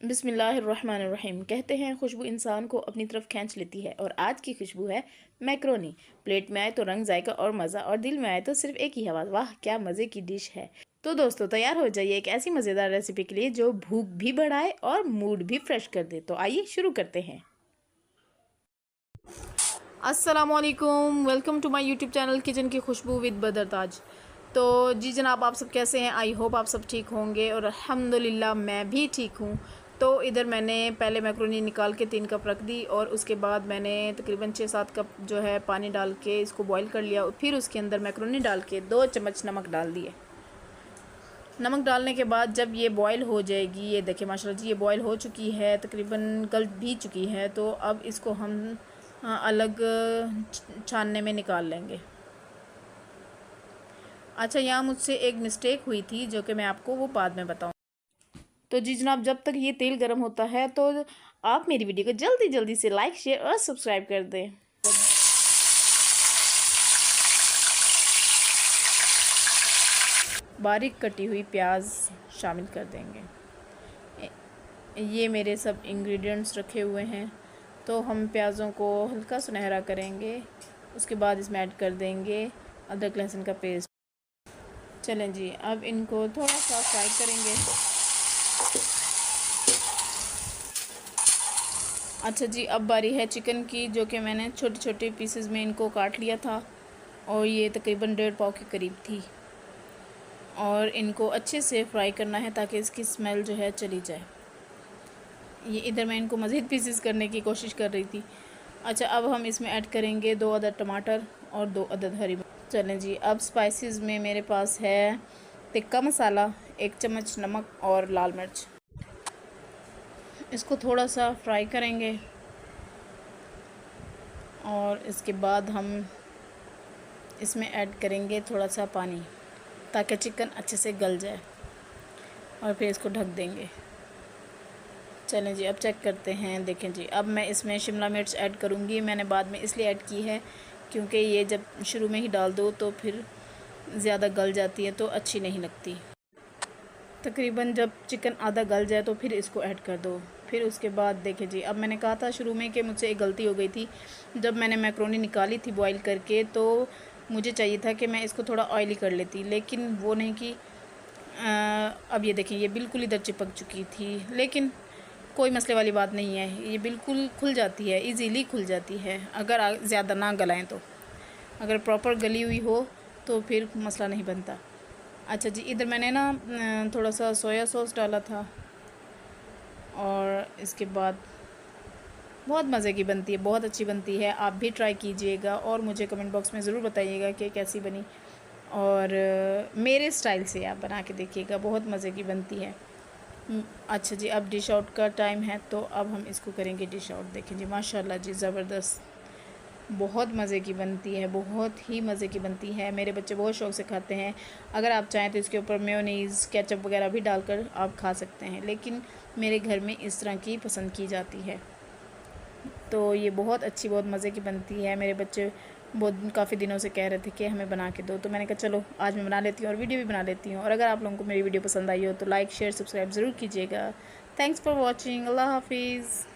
बिस्मिल्लाहिर्रहमानिर्रहीम। कहते हैं खुशबू इंसान को अपनी तरफ खींच लेती है, और आज की खुशबू है मैक्रोनी। प्लेट में आए तो रंग, जायका और मज़ा, और दिल में आए तो सिर्फ एक ही आवाज़, वाह क्या मज़े की डिश है। तो दोस्तों, तैयार हो जाइए एक ऐसी मज़ेदार रेसिपी के लिए जो भूख भी बढ़ाए और मूड भी फ्रेश कर दे। तो आइए शुरू करते हैं। अस्सलामुअलैकुम, welcome to my YouTube channel kitchen की खुशबू विद बदर ताज। तो जी जनाब, आप सब कैसे हैं? आई होप आप सब ठीक होंगे, और अल्हम्दुलिल्लाह मैं भी ठीक हूँ। तो इधर मैंने पहले मैक्रोनी निकाल के 3 कप रख दी, और उसके बाद मैंने तकरीबन 6-7 कप जो है पानी डाल के इसको बॉईल कर लिया। फिर उसके अंदर मैक्रोनी डाल के 2 चम्मच नमक डाल दिए। नमक डालने के बाद जब ये बॉईल हो जाएगी, ये देखिए माशाल्लाह जी ये बॉईल हो चुकी है, तकरीबन गल भी चुकी है। तो अब इसको हम अलग छानने में निकाल लेंगे। अच्छा, यहाँ मुझसे एक मिस्टेक हुई थी जो कि मैं आपको वो बाद में बताऊँ। तो जी जनाब, जब तक ये तेल गर्म होता है तो आप मेरी वीडियो को जल्दी जल्दी से लाइक, शेयर और सब्सक्राइब कर दें। बारीक कटी हुई प्याज शामिल कर देंगे। ये मेरे सब इंग्रेडिएंट्स रखे हुए हैं। तो हम प्याज़ों को हल्का सुनहरा करेंगे, उसके बाद इसमें ऐड कर देंगे अदरक लहसुन का पेस्ट। चलें जी, अब इनको थोड़ा सा फ्राई करेंगे। अच्छा जी, अब बारी है चिकन की, जो कि मैंने छोटे छोटे पीसेस में इनको काट लिया था, और ये तकरीबन 1.5 पाव के करीब थी। और इनको अच्छे से फ्राई करना है ताकि इसकी स्मेल जो है चली जाए। ये इधर मैं इनको मज़ीद पीसेस करने की कोशिश कर रही थी। अच्छा, अब हम इसमें ऐड करेंगे 2 अदद टमाटर और 2 अदद हरी मिर्च। चलें जी, अब स्पाइसेस में मेरे पास है टिक्का मसाला, 1 चम्मच नमक और लाल मिर्च। इसको थोड़ा सा फ्राई करेंगे, और इसके बाद हम इसमें ऐड करेंगे थोड़ा सा पानी ताकि चिकन अच्छे से गल जाए, और फिर इसको ढक देंगे। चलें जी, अब चेक करते हैं। देखें जी, अब मैं इसमें शिमला मिर्च ऐड करूँगी। मैंने बाद में इसलिए ऐड की है क्योंकि ये जब शुरू में ही डाल दो तो फिर ज़्यादा गल जाती है तो अच्छी नहीं लगती। तकरीबन जब चिकन आधा गल जाए तो फिर इसको ऐड कर दो। फिर उसके बाद देखें जी, अब मैंने कहा था शुरू में कि मुझसे एक गलती हो गई थी। जब मैंने मैक्रोनी निकाली थी बॉईल करके, तो मुझे चाहिए था कि मैं इसको थोड़ा ऑयली कर लेती, लेकिन वो नहीं कि अब ये देखें ये बिल्कुल इधर चिपक चुकी थी। लेकिन कोई मसले वाली बात नहीं है, ये बिल्कुल खुल जाती है, इजीली खुल जाती है अगर ज़्यादा ना गलाएं तो। अगर प्रॉपर गली हुई हो तो फिर मसला नहीं बनता। अच्छा जी, इधर मैंने ना थोड़ा सा सोया सॉस डाला था, और इसके बाद बहुत मज़े की बनती है, बहुत अच्छी बनती है। आप भी ट्राई कीजिएगा और मुझे कमेंट बॉक्स में ज़रूर बताइएगा कि कैसी बनी, और मेरे स्टाइल से आप बना के देखिएगा, बहुत मज़े की बनती है। अच्छा जी, अब डिश आउट का टाइम है, तो अब हम इसको करेंगे डिश आउट। देखें जी माशाल्लाह जी, ज़बरदस्त, बहुत मज़े की बनती है, बहुत ही मज़े की बनती है। मेरे बच्चे बहुत शौक़ से खाते हैं। अगर आप चाहें तो इसके ऊपर मेयोनीज़, केचप वगैरह भी डालकर आप खा सकते हैं, लेकिन मेरे घर में इस तरह की पसंद की जाती है। तो ये बहुत अच्छी, बहुत मज़े की बनती है। मेरे बच्चे बहुत काफ़ी दिनों से कह रहे थे कि हमें बना के दो, तो मैंने कहा चलो आज मैं बना लेती हूँ और वीडियो भी बना लेती हूँ। और अगर आप लोगों को मेरी वीडियो पसंद आई हो तो लाइक, शेयर, सब्सक्राइब ज़रूर कीजिएगा। Thanks for watching. अल्लाह हाफिज़।